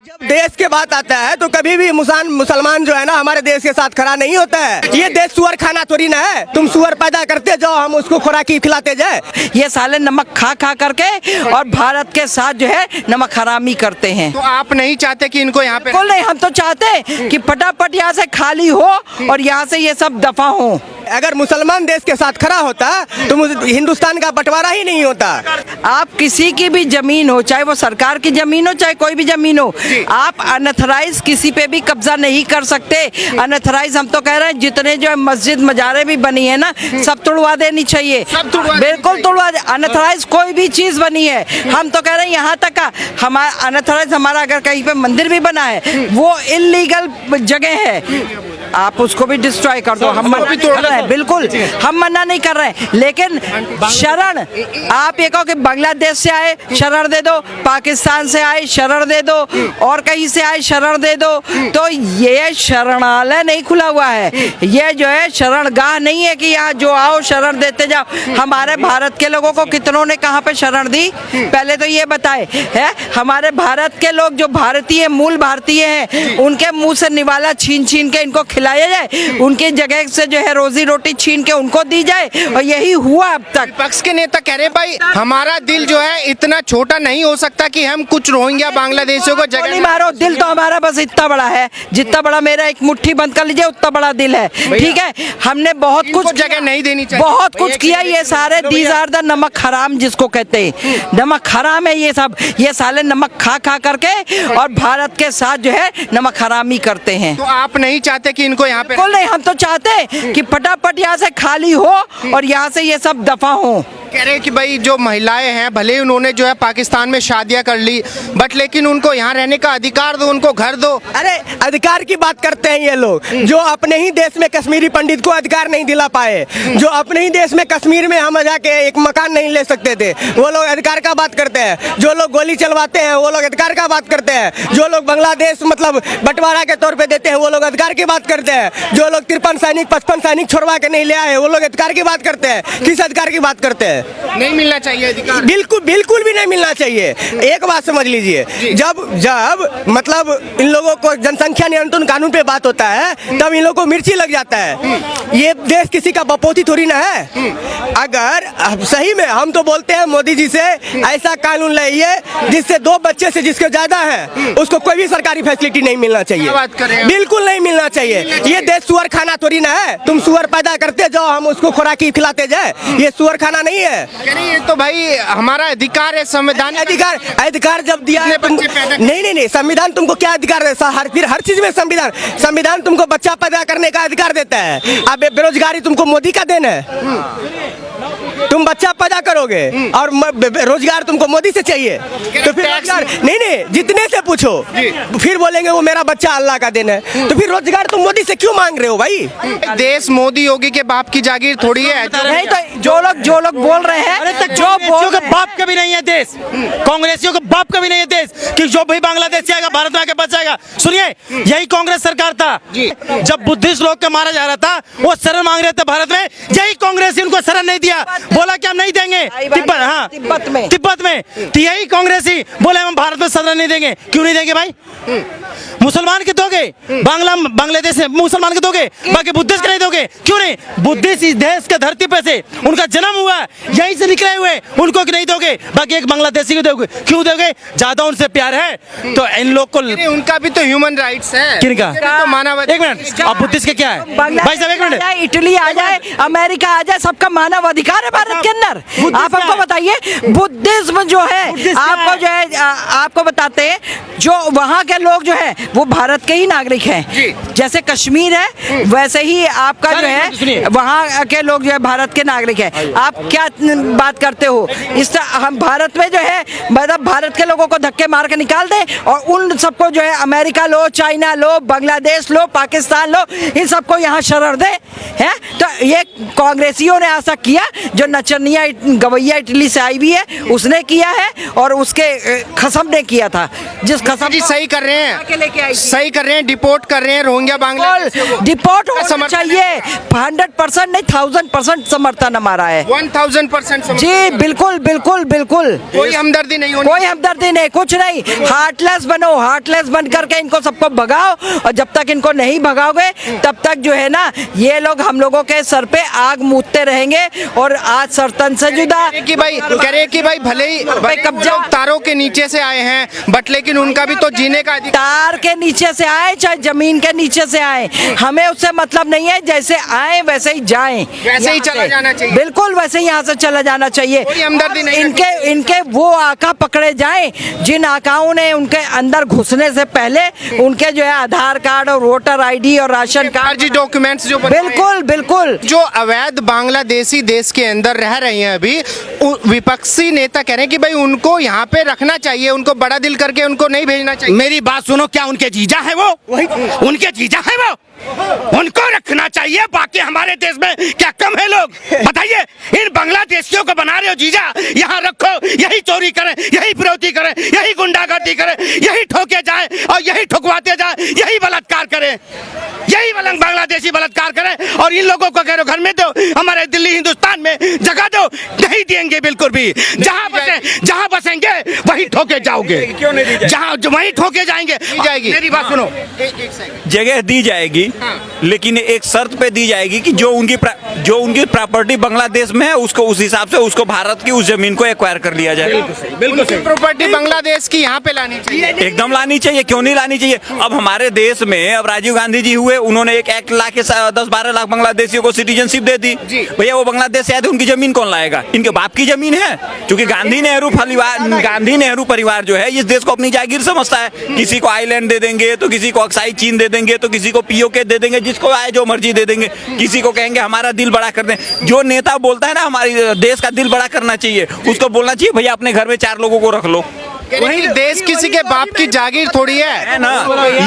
जब देश के बात आता है तो कभी भी मुसलमान जो है ना हमारे देश के साथ खड़ा नहीं होता है। ये देश सुअर खाना थोड़ी ना है, तुम सुअर पैदा करते जाओ हम उसको खुराकी खिलाते जाए। ये साले नमक खा खा करके और भारत के साथ जो है नमक हरामी करते हैं। तो आप नहीं चाहते कि इनको यहाँ पे? बिल्कुल नहीं, हम तो चाहते कि फटाफट यहाँ से खाली हो और यहाँ से ये सब दफा हो। अगर मुसलमान देश के साथ खड़ा होता तो हिंदुस्तान का बंटवारा ही नहीं होता। आप किसी की भी जमीन हो, चाहे वो सरकार की जमीन हो चाहे कोई भी जमीन हो, आप अनथराइज किसी पे भी कब्जा नहीं कर सकते। अनथराइज हम तो कह रहे हैं जितने जो है मस्जिद मजारे भी बनी है ना सब तुड़वा देनी चाहिए, बिल्कुल तुड़वा दे। अनथराइज कोई भी चीज बनी है, हम तो कह रहे हैं यहाँ तक का हमारा अनथराइज हमारा अगर कहीं पे मंदिर भी बना है वो इलीगल जगह है, आप उसको भी डिस्ट्रॉय कर दो। हम भी तोड़ रहे हैं, बिल्कुल हम मना नहीं कर रहे हैं, लेकिन शरण आप ये कहो कि बांग्लादेश से आए शरण दे दो, पाकिस्तान से आए शरण दे दो और कहीं से आए शरण दे दो, तो ये शरणालय नहीं खुला हुआ है, ये जो है शरणगाह नहीं है कि यहाँ जो आओ शरण देते जाओ। हमारे भारत के लोगों को कितनों ने कहाँ पे शरण दी, पहले तो ये बताए है। हमारे भारत के लोग जो भारतीय मूल भारतीय हैं उनके मुंह से निवाला छीन छीन के इनको खिलाया जाए, उनकी जगह से जो है रोजी रोटी छीन के उनको दी जाए, और यही हुआ अब तक। विपक्ष के नेता कह रहे भाई हमारा दिल जो है इतना छोटा नहीं हो सकता कि हम कुछ रोहिंग्या बांग्लादेशियों को जगह नहीं मारो। दिल तो हमारा बस इतना बड़ा है, जितना बड़ा मेरा एक मुट्ठी बंद कर लीजिए उतना बड़ा दिल है, ठीक है। हमने बहुत कुछ जगह नहीं देनी चाहिए, बहुत कुछ किया। ये सारे दीज आर द नमक हराम जिसको कहते हैं, नमक हराम है ये सब। ये साले नमक खा खा करके और भारत के साथ जो है नमक हरामी करते हैं। तो आप नहीं चाहते कि इनको यहाँ पे? बिल्कुल नहीं, हम तो चाहते कि फटाफट यहाँ से खाली हो और यहाँ से ये सब दफा हो। कह रहे हैं कि भाई जो महिलाएं हैं भले ही उन्होंने जो है पाकिस्तान में शादियां कर ली बट लेकिन उनको यहाँ रहने का अधिकार दो, उनको घर दो। अरे अधिकार की बात करते हैं ये लोग जो अपने ही देश में कश्मीरी पंडित को अधिकार नहीं दिला पाए, जो अपने ही देश में कश्मीर में हम जाके एक मकान नहीं ले सकते थे, वो लोग अधिकार का बात करते हैं। जो लोग गोली चलवाते हैं वो लोग अधिकार का बात करते हैं। जो लोग बांग्लादेश मतलब बंटवारा के तौर पे देते हैं वो लोग अधिकार की बात करते हैं। जो लोग 53 सैनिक 55 सैनिक छोड़वा के नहीं ले आए वो लोग अधिकार की बात करते हैं। किस अधिकार की बात करते हैं? नहीं मिलना चाहिए अधिकार, बिल्कुल बिल्कुल भी नहीं मिलना चाहिए। एक बात समझ लीजिए, जब मतलब इन लोगों को जनसंख्या नियंत्रण कानून पे बात होता है तब इन लोगों को मिर्ची लग जाता है। ये देश किसी का बपोती थोड़ी ना है। अगर सही में हम तो बोलते हैं मोदी जी से ऐसा कानून लाइए जिससे 2 बच्चे से जिसके ज्यादा है उसको कोई भी सरकारी फैसिलिटी नहीं मिलना चाहिए, बिल्कुल नहीं मिलना चाहिए। ये देश सुअर खाना थोड़ी ना है, तुम सुअर पैदा करते जाओ हम उसको खुराकी खिलाते जाए, ये सुअर खाना नहीं है। ये तो भाई हमारा अधिकार है, संविधान अधिकार जब दिया है नहीं संविधान तुमको क्या अधिकार देता है? फिर हर चीज में संविधान तुमको बच्चा पैदा करने का अधिकार देता है। अब बेरोजगारी तुमको मोदी का देन है, तुम बच्चा पैदा करोगे और रोजगार तुमको मोदी से चाहिए तो फिर रोजगार नहीं जितने से पूछो फिर बोलेंगे वो मेरा बच्चा अल्लाह का देन है, तो फिर रोजगार तुम मोदी से क्यों मांग रहे हो भाई? देश मोदी योगी के बाप की जागीर थोड़ी है। नहीं तो जो लोग बोल रहे हैं जो के बाप का भी नहीं है देश, कांग्रेसियों का बाप का भी नहीं है देश कि जो भाई बांग्लादेश से आएगा भारत में आके बचाएगा। सुनिए यही कांग्रेस सरकार था जब बुद्धिस्ट लोग को मारा जा रहा था, वो शरण मांग रहे थे भारत में, यही कांग्रेस उनको शरण नहीं दिया, बोला कि हम नहीं देंगे तिब्बत में तो यही कांग्रेसी बोले हम भारत में शरण नहीं देंगे। क्यों नहीं देंगे भाई? मुसलमान के दोगे, बांग्लादेश में मुसलमान के दोगे, बाकी बुद्धिस्ट के नहीं दोगे। क्यों नहीं? बुद्धिस्ट इस देश के धरती पे से उनका जन्म हुआ, यहीं से निकले हुए, उनको नहीं दोगे, बाकी एक बांग्लादेशी को दोगे। क्यों दोगे? ज्यादा उनसे प्यार है तो इन लोग को। उनका भी तो ह्यूमन राइट्स है। किनका? तो मानव। एक मिनट, अब बुद्धिस्ट के क्या है भाई साहब? एक मिनट, इटली आ जाए, अमेरिका आ जाए, सबका मानव अधिकार है भारत के अंदर। आप हमको बताइए बुद्धिज्म जो है आपको जो है आपको बताते हैं जो वहाँ के लोग जो है वो भारत के ही नागरिक हैं। जैसे कश्मीर है वैसे ही आपका जो है वहाँ के लोग जो है भारत के नागरिक हैं। आप क्या बात करते हो? इस हम भारत में जो है मतलब भारत के लोगों को धक्के मार के निकाल दें और उन सबको जो है अमेरिका लो, चाइना लो, बांग्लादेश लो, पाकिस्तान लो, इन सबको यहाँ शरण दे है? तो ये कांग्रेसियों ने ऐसा किया जो नचनिया गवैया इटली से आई हुई है, उसने किया है और उसके खसम ने किया था, जिस खसम जी सही कर रहे हैं, सही कर रहे हैं, डिपोर्ट कर रहे हैं रोहिंग्या बांग्लादेशियों को। डिपोर्ट होना समर्थन चाहिए। 100% नहीं 1000% समर्थन हमारा है। 1000% जी बिल्कुल बिल्कुल बिल्कुल। कोई हमदर्दी नहीं होनी, कोई हमदर्दी नहीं, कुछ नहीं। हार्टलेस बनो, हार्टलेस बन करके इनको सबको भगाओ, और जब तक इनको नहीं भगाओगे तब तक जो है ना ये लोग हम लोगों के सर पे आग मूदते रहेंगे। और आज सरतन से जुदा कि भाई कह रहे कि भाई भले ही कब्जा लोग तारों के नीचे से आए हैं, बट लेकिन उनका भी तो जीने का अधिकार। तार के नीचे से आए चाहे जमीन के नीचे से आए, हमें उससे मतलब नहीं है। जैसे आए वैसे ही जाएं, वैसे ही चला जाना चाहिए। बिल्कुल वैसे ही यहाँ से चला जाना चाहिए। कोई हमदर्दी नहीं इनके वो आका पकड़े जाएं जिन आकाओं ने उनके अंदर घुसने से पहले उनके जो है आधार कार्ड और वोटर आईडी और राशन कार्ड फर्जी डॉक्यूमेंट्स जो बनाए। बिल्कुल बिल्कुल। जो अवैध बांग्लादेशी देश के अंदर रह रहे हैं अभी, विपक्षी नेता कह रहे हैं कि भाई उनको यहाँ पे रखना चाहिए, उनको बड़ा दिल करके उनको नहीं भेजना चाहिए। मेरी बात सुनो, क्या उनके जीजा है वो? उनके जीजा है वो? उनको रखना चाहिए। बाकी हमारे देश में क्या कम है लोग? बताइए। इन बांग्लादेशियों को बना रहे हो जीजा, यहाँ रखो, यही चोरी करें, यही फिरौती करें, यही गुंडागर्दी करें, यही ठोके जाए और यही ठुकवाते जाए, यही बलात्कार करें, यही बांग्लादेशी बलात्कार करें। और इन लोगों को कह रहे हो घर में दो, हमारे दिल्ली हिंदुस्तान में जगह दो, नहीं देंगे बिल्कुल भी। जहाँ बसेंगे वही ठोके जाओगे, जहाँ वही ठोके जाएंगे। मेरी बात सुनो, जगह दी जाएगी, लेकिन एक शर्त पे दी जाएगी कि जो उनकी प्रॉपर्टी बांग्लादेश में है उसको उस हिसाब से उसको भारत की उस जमीन को एक्वायर कर लिया जाए। बिल्कुल प्रॉपर्टी बांग्लादेश की यहाँ पे लानी चाहिए, एकदम लानी चाहिए। क्यों नहीं लानी चाहिए? अब हमारे देश में अब राजीव गांधी जी हुए, उन्होंने 1 लाख 10-12 लाख बांग्लादेशियों को सिटीजनशिप दे दी। भैया वो बांग्लादेश से आए थे, उनकी जमीन कौन लाएगा? इनके बाप की जमीन है। क्योंकि गांधी नेहरू परिवार जो है इस देश को अपनी जागीर समझता है। किसी को आइलैंड दे देंगे, तो किसी को अक्साई चीन दे देंगे, तो किसी को पीओके दे देंगे, जिसको आए जो मर्जी दे देंगे। किसी को कहेंगे हमारा दिल बड़ा कर दें। जो नेता बोलता है ना हमारे देश का दिल बड़ा करना चाहिए, उसको बोलना चाहिए भैया अपने घर में 4 लोगों को रख लो। वही देश किसी के बाप की जागीर थोड़ी है ना।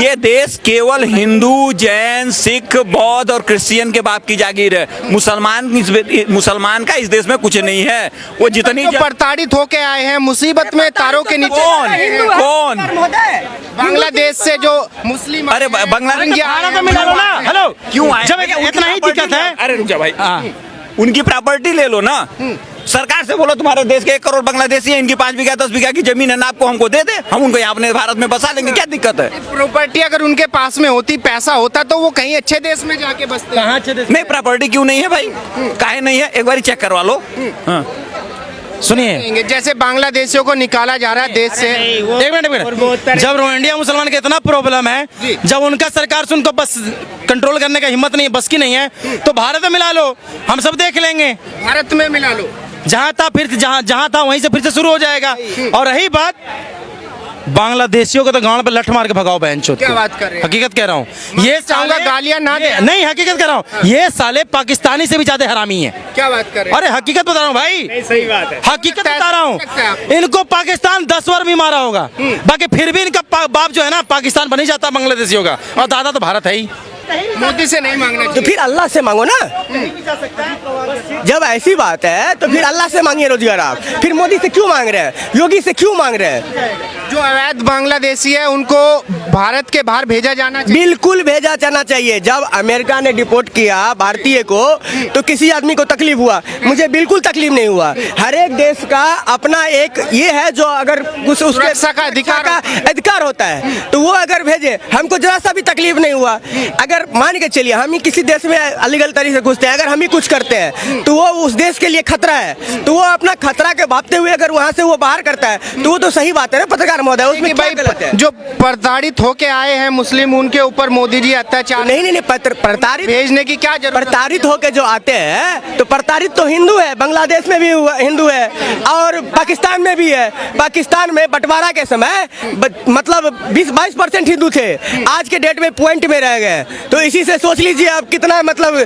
ये देश केवल हिंदू, जैन, सिख, बौद्ध और क्रिश्चियन के बाप की जागीर है। मुसलमान का इस देश में कुछ नहीं है। वो जितनी जो प्रताड़ित होके आए हैं, मुसीबत में तारों के नीचे कौन बांग्लादेश से जो मुस्लिम, अरे बांग्लादेश तो मिला लो ना। हेलो, क्यों आए? जब इतना ही दिक्कत है। अरे रुक जा भाई, उनकी प्रॉपर्टी ले लो ना। सरकार से बोलो तुम्हारे देश के 1 करोड़ बांग्लादेशी है, इनकी 5 बीघा 10 बीघा की जमीन है ना, आपको हमको दे दे, हम उनको यहाँ अपने भारत में बसा लेंगे। क्या दिक्कत है? प्रॉपर्टी अगर उनके पास में होती, पैसा होता, तो वो कहीं अच्छे देश में जाके बसते। कहाँ अच्छे देश? नहीं, प्रॉपर्टी क्यों नहीं है भाई? काहे नहीं है? एक बार चेक करवा लो। सुनिए, जैसे बांग्लादेशियों को निकाला जा रहा है देश से। एक मिनट, जब रोहिंग्या मुसलमान का इतना प्रॉब्लम है, जब उनका सरकार से उनको बस कंट्रोल करने का हिम्मत नहीं है, बस की नहीं है, तो भारत में मिला लो, हम सब देख लेंगे। भारत में मिला लो, जहाँ था फिर जहाँ था वहीं से फिर से शुरू हो जाएगा। और रही बात बांग्लादेशियों को, तो गांव पे लठ मार के भगाओ बहन चोद। क्या बात कर रहे हैं? हकीकत कह रहा हूँ। ये चाहूंगा गालियां ना दे। नहीं, हकीकत कह रहा हूँ। ये साले पाकिस्तानी से भी ज्यादा हरामी है। क्या बात कर रहे हैं? अरे हकीकत बता रहा हूँ भाई, सही बात है। हकीकत बता रहा हूँ। इनको पाकिस्तान 10 बार भी मारा होगा, बाकी फिर भी इनका बाप जो है ना पाकिस्तान बन ही जाता बांग्लादेशियों का, और दादा तो भारत है ही। मोदी से नहीं मांगना तो चाहिए। फिर अल्लाह से मांगो ना। जब ऐसी बात है तो फिर अल्लाह से मांगिए रोजगार। आप फिर मोदी से क्यों मांग रहे हैं? योगी से क्यों मांग रहे हैं? जो अवैध बांग्लादेशी है उनको भारत के बाहर भेजा जाना चाहिए। बिल्कुल भेजा जाना चाहिए। जब अमेरिका ने डिपोर्ट किया भारतीय को, तो किसी आदमी को तकलीफ हुआ? मुझे बिल्कुल तकलीफ नहीं हुआ। हर एक देश का अपना एक ये है, जो अगर उसके सुरक्षा का अधिकार होता है, तो वो अगर भेजे, हमको जरा सा भी तकलीफ नहीं हुआ। अगर मान के चलिए हम ही किसी देश में अलीगल तरीके से घुसते हैं, अगर हम ही कुछ करते हैं, तो वो उस देश के लिए खतरा है। तो वो अपना खतरा के भापते हुए अगर वहां से वो बाहर करता है, तो वो तो सही बात है ना पत्रकार महोदय, उसमें क्या गलत है? जो प्रताड़ित होके आए हैं मुस्लिम, उनके ऊपर मोदी जी अत्याचार नहीं, प्रताड़ित भेजने की क्या जरूरत? प्रताड़ित होके जो आते हैं, तो प्रताड़ित तो हिंदू है, बांग्लादेश में भी हिंदू है और पाकिस्तान में भी है। पाकिस्तान में बंटवारा के समय मतलब 20-22% हिंदू थे, आज के डेट में पॉइंट में रह गए। तो इसी से सोच लीजिए आप कितना मतलब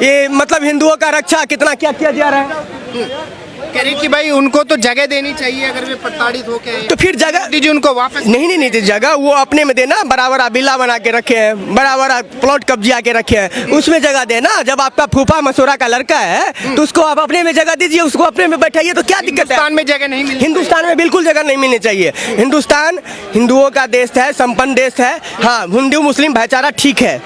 ये मतलब हिंदुओं का रक्षा कितना क्या किया जा रहा है। कह रही कि भाई उनको तो जगह देनी चाहिए अगर वे प्रताड़ित होके आए। तो फिर जगह दीजिए उनको वापस। नहीं जगह वो अपने में देना, बराबर बिल्ला बना के रखे हैं, बराबर प्लॉट कब्जा के रखे हैं, उसमें जगह देना। जब आपका फूफा मसूरा का लड़का है तो उसको आप अपने में जगह दीजिए, उसको अपने में बैठाइए, तो क्या दिक्कत है? हिंदुस्तान में जगह नहीं मिली। हिंदुस्तान में बिल्कुल जगह नहीं मिलनी चाहिए। हिंदुस्तान हिंदुओं का देश है, संपन्न देश है। हाँ, हिंदू मुस्लिम भाईचारा ठीक है,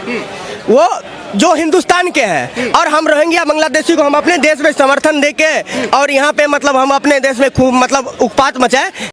वो जो हिंदुस्तान के हैं। और हम रोहिंग्या बांग्लादेशी को हम अपने देश में समर्थन देके और यहाँ पे मतलब हम अपने देश में खूब मतलब उत्पात मचाए।